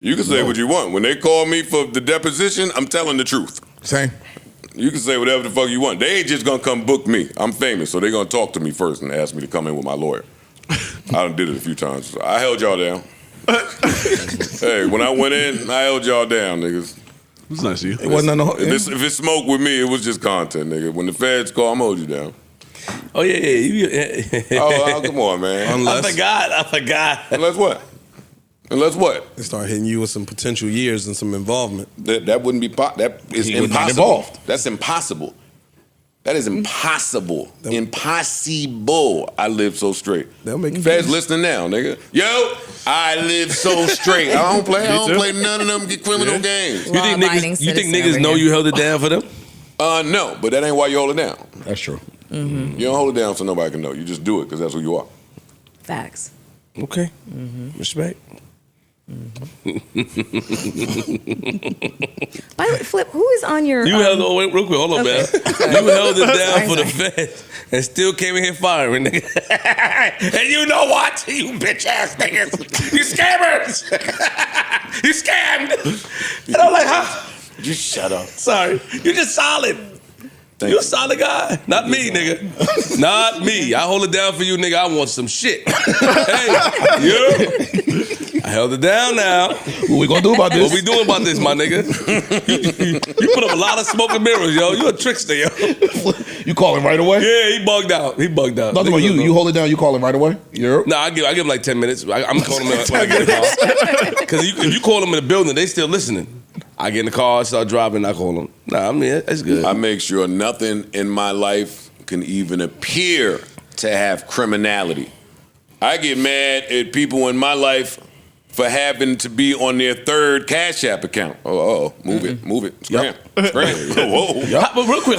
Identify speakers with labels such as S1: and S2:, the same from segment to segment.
S1: You can say what you want. When they call me for the deposition, I'm telling the truth.
S2: Same.
S1: You can say whatever the fuck you want. They ain't just gonna come book me. I'm famous, so they're gonna talk to me first and ask me to come in with my lawyer. I done did it a few times. I held y'all down. Hey, when I went in, I held y'all down, niggas.
S3: It's nice of you.
S2: It wasn't no.
S1: If it's smoke with me, it was just content, nigga. When the feds call, I'm hold you down.
S4: Oh yeah.
S1: Oh, come on, man.
S4: I forgot.
S1: Unless what? Unless what?
S5: They start hitting you with some potential years and some involvement.
S1: That wouldn't be that is
S2: He wouldn't get
S1: impossible.
S2: involved.
S1: That's impossible. That is impossible. Impossible. I live so straight.
S5: They'll make you
S1: Feds
S5: feel-
S1: listening now, nigga. Yo, I live so straight. I don't play none of them criminal games.
S4: You think niggas know you held it down for them?
S1: No, but that ain't why you hold it down.
S2: That's true.
S1: You don't hold it down so nobody can know. You just do it because that's who you are.
S6: Facts.
S4: Okay. Respect.
S6: By the way, Flip, who is on your...
S4: You held it, wait, real quick, hold on, man. You held it down for the feds and still came in here firing, nigga. And you know what? You bitch ass niggas. You scammers. You scammed. And I'm like, huh?
S1: Just shut up.
S4: Sorry. You just solid. You a solid guy. Not me, nigga. Not me. I hold it down for you, nigga. I want some shit. Hey, I held it down now.
S2: What we gonna do about this?
S4: What we doing about this, my nigga? You put up a lot of smoke and mirrors, yo. You a trickster, yo.
S2: You call him right away?
S4: Yeah, he bugged out.
S2: Nothing about you. You hold it down. You call him right away.
S4: Nah, I give him like 10 minutes. I'm calling him when I get in the car. Because if you call them in the building, they still listening. I get in the car, start driving, I call them. Nah, I mean, that's good.
S1: I make sure nothing in my life can even appear to have criminality. I get mad at people in my life for having to be on their third Cash App account. Move it. Scram. Whoa.
S4: But real quick,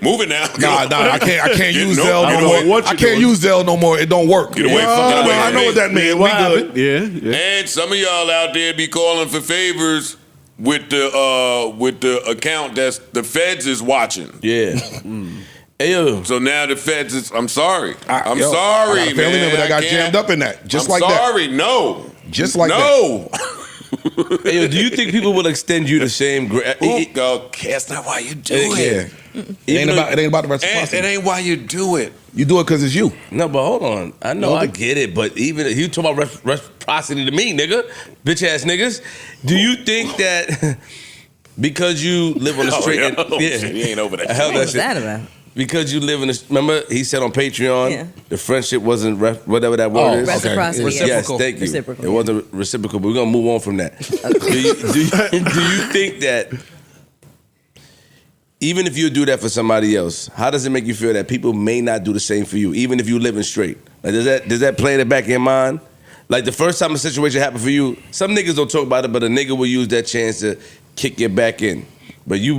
S1: move it now.
S2: Nah, I can't use
S1: no,
S2: Zelle no more. I can't use Zelle no more. It don't work.
S1: Get away from me.
S2: I know what that means. We good.
S3: Yeah.
S1: And some of y'all out there be calling for favors with the account that's the feds is watching.
S4: Yeah. Hey, yo.
S1: So now the feds is. I'm sorry. I'm
S2: Yo,
S1: sorry,
S2: I got a family
S1: man.
S2: member that
S1: I
S2: got
S1: can't-
S2: jammed up in that. Just like
S1: I'm
S2: that.
S1: sorry. No.
S2: Just like
S1: no.
S4: Hey, yo, do you think people will extend you the same
S1: That's not why you do it.
S2: It ain't about the reciprocity.
S1: It ain't why you do it.
S2: You do it because it's you.
S4: No, but hold on. I know, I get it, but even if you talk about reciprocity to me, nigga, bitch ass niggas, do you think that because you live on the street,
S1: shit, he ain't over that.
S6: What was that about?
S4: Because you live in a, remember he said on Patreon, the friendship wasn't whatever that word is.
S6: Reciprocity.
S4: Okay. Yes, thank you.
S6: Reciprocal.
S4: It wasn't reciprocal, but we're gonna move on from that. do you think that even if you do that for somebody else, how does it make you feel that people may not do the same for you, even if you living straight? Like, does that play in the back of your mind? Like the first time a situation happened for you, some niggas don't talk about it, but a nigga will use that chance to kick your back in. But you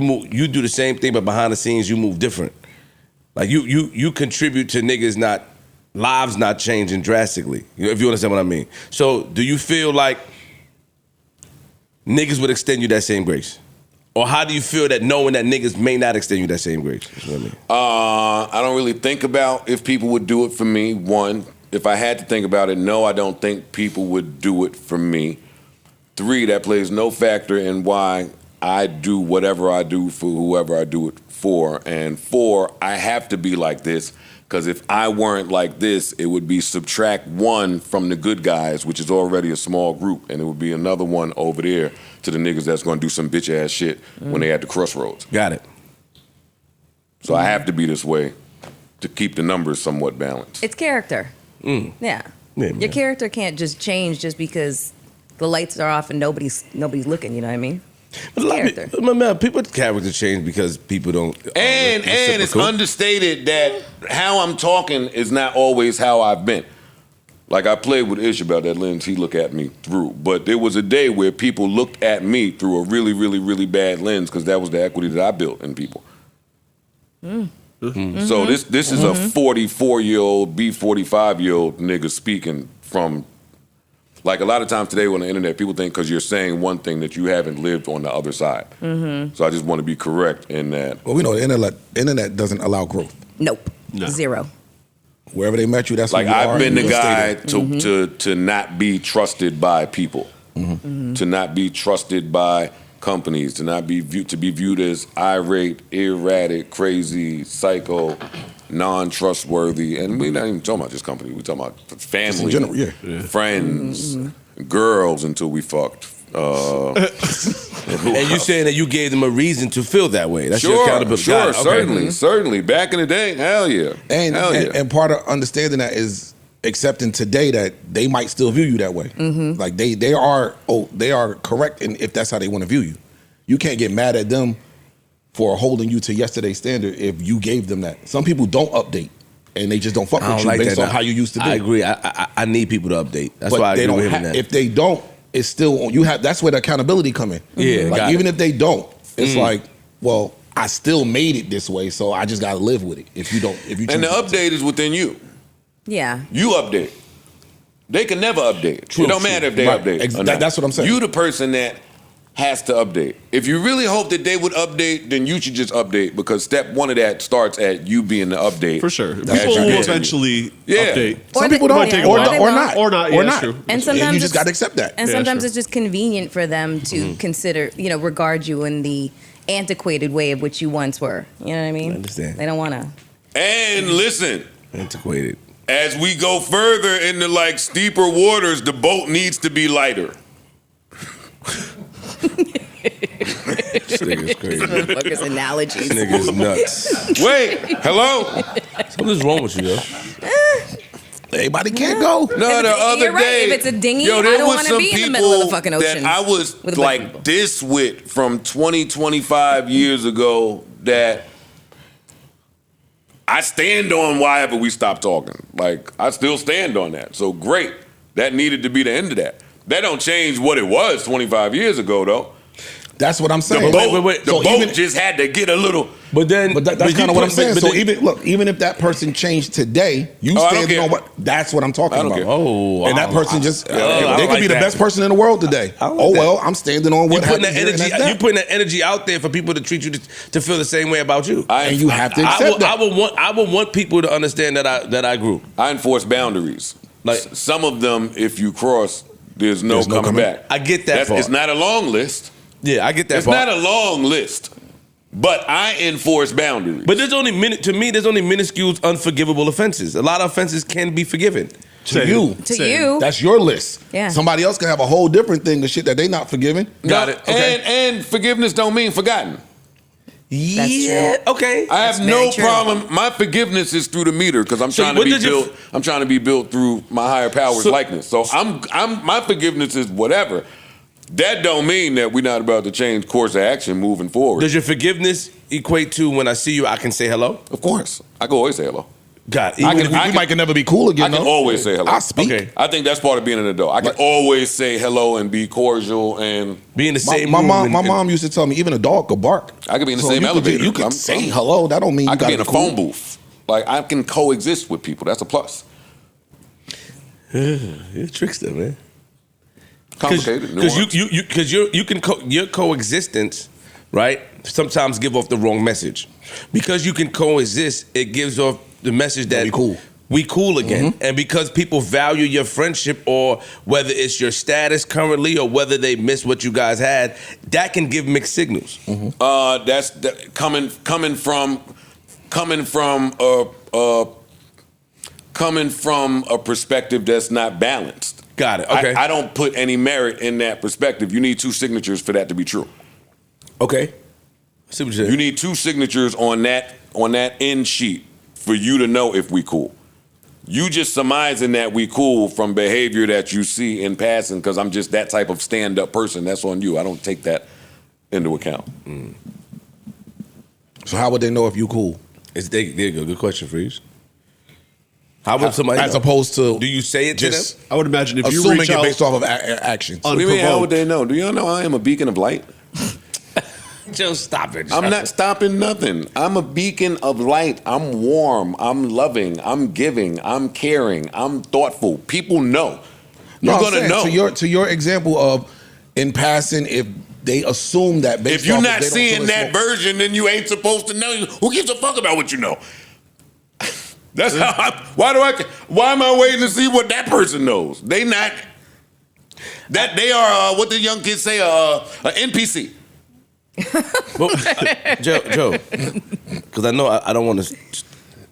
S4: do the same thing, but behind the scenes you move different. Like you contribute to niggas lives not changing drastically, if you understand what I mean. So do you feel like niggas would extend you that same grace? Or how do you feel that knowing that niggas may not extend you that same grace? That's what I mean.
S1: I don't really think about if people would do it for me. One, if I had to think about it, no, I don't think people would do it for me. Three, that plays no factor in why I do whatever I do for whoever I do it for. And four, I have to be like this because if I weren't like this, it would be subtract one from the good guys, which is already a small group, and it would be another one over there to the niggas that's going to do some bitch ass shit when they at the crossroads.
S4: Got it.
S1: So I have to be this way to keep the numbers somewhat balanced.
S6: It's character. Yeah. Your character can't just change just because the lights are off and nobody's looking. You know what I mean? Character.
S4: People's character change because people don't.
S1: And it's understated that how I'm talking is not always how I've been. Like I played with Ish about that lens he looked at me through. But there was a day where people looked at me through a really, really, really bad lens because that was the equity that I built in people. So this is a 44-year-old, 45-year-old nigga speaking from. Like a lot of times today on the internet, people think because you're saying one thing that you haven't lived on the other side. So I just want to be correct in that.
S2: Well, we know the internet doesn't allow growth.
S6: Nope. No. Zero.
S2: Wherever they met you, that's
S1: like
S2: who you
S1: I've
S2: are.
S1: been the guy to not be trusted by people. to not be trusted by companies, to not be viewed as irate, erratic, crazy, psycho, non-trustworthy. And we're not even talking about just company. We're talking about family,
S2: in general,
S1: friends, girls until we fucked.
S4: And you saying that you gave them a reason to feel that way. That's your accountability.
S1: Sure, certainly. Back in the day, hell yeah.
S2: And part of understanding that is accepting today that they might still view you that way. Like they are correct in if that's how they want to view you. You can't get mad at them for holding you to yesterday's standard if you gave them that. Some people don't update and they just don't fuck with you based on how you used to be.
S4: I agree. I need people to update. That's why I agree with him that.
S2: If they don't, it's still you have. That's where the accountability come in.
S4: Yeah,
S2: like even if they don't, it's like, well, I still made it this way, so I just gotta live with it. If you don't,
S1: and the update is within you.
S6: Yeah.
S1: You update. They can never update. It don't matter if they update.
S2: That's what I'm saying.
S1: You the person that has to update. If you really hope that they would update, then you should just update because step one of that starts at you being the update.
S3: For sure. People will eventually update.
S2: Some people don't, or not.
S3: True.
S6: And sometimes
S2: you just got to accept that.
S6: And sometimes it's just convenient for them to consider, regard you in the antiquated way of which you once were. You know what I mean?
S4: I understand.
S6: They don't want to.
S1: And listen.
S4: Antiquated.
S1: As we go further into steeper waters, the boat needs to be lighter.
S4: This nigga's crazy.
S6: Motherfuckers analogies.
S4: This nigga's nuts.
S1: Wait, hello?
S4: Something's wrong with you, yo.
S2: Everybody can't go.
S1: No, the other day.
S6: If it's a dinghy,
S1: there
S6: I don't
S1: was
S6: want to
S1: some
S6: be in the
S1: people
S6: middle of the fucking ocean.
S1: that I was like this with from 20, 25 years ago that I stand on why ever we stopped talking. Like, I still stand on that. So great. That needed to be the end of that. That don't change what it was 25 years ago, though.
S2: That's what I'm saying.
S1: The boat just had to get a little.
S2: But that's kind of what I'm saying. So even if that person changed today, you standing on what? That's what I'm talking about.
S4: Oh,
S2: and that person they could be the best person in the world today. Well, I'm standing on what happened.
S4: You putting that energy out there for people to treat you to feel the same way about you,
S2: and you have to accept that.
S4: I would want people to understand that I grew.
S1: I enforce boundaries. Like some of them, if you cross, there's no coming back.
S4: I get that part.
S1: It's not a long list.
S4: Yeah, I get that
S1: It's
S4: part.
S1: not a long list, but I enforce boundaries.
S4: But there's only minuscule unforgivable offenses. A lot of offenses can be forgiven.
S2: To you. That's your list.
S6: Yeah.
S2: Somebody else can have a whole different thing of shit that they not forgiving.
S1: Got it. Okay. And forgiveness don't mean forgotten.
S6: That's true.
S4: Okay.
S1: I have no problem. My forgiveness is through the meter because I'm trying to be built. I'm trying to be built through my higher power's likeness. So my forgiveness is whatever. That don't mean that we're not about to change course of action moving forward.
S4: Does your forgiveness equate to when I see you, I can say hello?
S1: Of course. I can always say hello.
S4: God,
S2: we might never be cool again.
S1: I can always say hello.
S2: I speak.
S1: Okay. I think that's part of being an adult. I can always say hello and be cordial and
S4: be in the same
S2: room.
S4: My
S2: mom used to tell me even a dog could bark.
S1: I could be in the same elevator.
S2: You can say hello. That don't mean
S1: I
S2: you
S1: could be in a
S2: cool.
S1: phone booth. Like I can coexist with people. That's a plus.
S4: You're a trickster, man.
S1: Complicated.
S4: Because your coexistence, right, sometimes give off the wrong message. Because you can coexist, it gives off the message that we cool again. And because people value your friendship, or whether it's your status currently or whether they miss what you guys had, that can give mixed signals.
S1: That's coming from a perspective that's not balanced.
S4: Got it. Okay.
S1: I don't put any merit in that perspective. You need two signatures for that to be true.
S4: Okay. I see what you're saying.
S1: You need two signatures on that end sheet for you to know if we cool. You just surmising that we cool from behavior that you see in passing because I'm just that type of stand-up person. That's on you. I don't take that into account.
S2: So how would they know if you cool?
S4: There you go. Good question, Freeze. How would somebody
S2: as
S4: know?
S2: Opposed to
S4: do you say it to them?
S3: I would imagine if you
S2: assuming
S3: reach
S2: it
S3: out
S2: based off of actions.
S1: What do you mean, how would they know? Do y'all know I am a beacon of light?
S4: Just stop it.
S1: I'm not stopping nothing. I'm a beacon of light. I'm warm. I'm loving. I'm giving. I'm caring. I'm thoughtful. People know. You're gonna know.
S2: To your example of in passing, if they assume that based
S1: if you're
S2: off
S1: not
S2: if they don't
S1: seeing that version, then you ain't supposed to know. Who gives a fuck about what you know? That's how. Why am I waiting to see what that person knows? They not. That they are what the young kids say, an NPC.
S4: But, Joe, because I know I don't want to.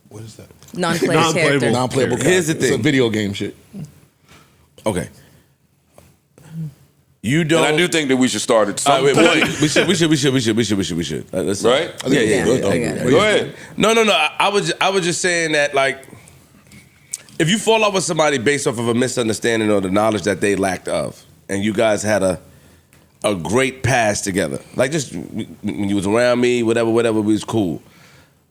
S2: What is that?
S6: Non-player
S3: Non-playable.
S6: character.
S2: Non-playable.
S4: Here's the
S2: character.
S4: thing.
S2: It's a video game shit.
S4: Okay. You don't.
S1: And I do think that we should start at some
S4: Wait,
S1: point.
S4: we should. Let's
S1: Right?
S2: I think
S4: Yeah.
S2: it's good, though.
S6: I got it.
S1: Go ahead.
S4: No. I was just saying that, like, if you fall out with somebody based off of a misunderstanding or the knowledge that they lacked of, and you guys had a great past together, like just when you was around me, whatever, we was cool.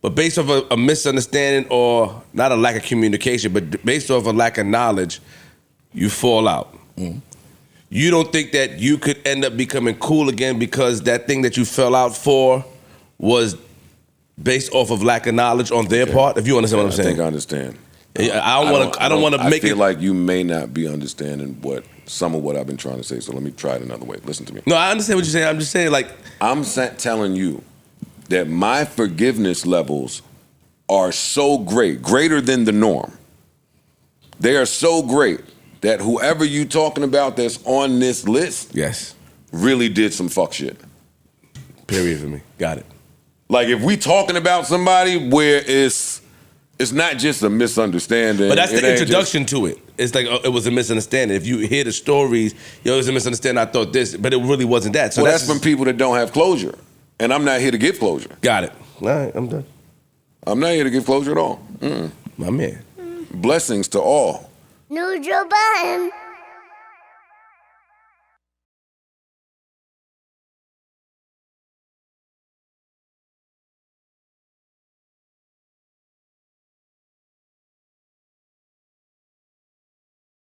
S4: But based off a misunderstanding or not a lack of communication, but based off a lack of knowledge, you fall out. You don't think that you could end up becoming cool again because that thing that you fell out for was based off of lack of knowledge on their part? If you understand what I'm
S1: I
S4: saying.
S1: think I understand.
S4: I don't want to make
S1: I feel
S4: it.
S1: like you may not be understanding some of what I've been trying to say. So let me try it another way. Listen to me.
S4: No, I understand what you're saying. I'm just saying, like,
S1: I'm telling you that my forgiveness levels are so greater than the norm. They are so great that whoever you talking about that's on this list
S4: yes,
S1: really did some fuck shit.
S4: period for me. Got it.
S1: Like if we talking about somebody where it's not just a misunderstanding.
S4: But that's
S1: it
S4: the
S1: ain't
S4: introduction to it. It's like it was a misunderstanding. If you hear the stories, it was a misunderstanding. I thought this, but it really wasn't that. So
S1: Well, that's from people that don't have closure. And I'm not here to give closure.
S4: Got it. All right, I'm done.
S1: I'm not here to give closure at all.
S4: My man.
S1: Blessings to all.
S7: New Joe Budden.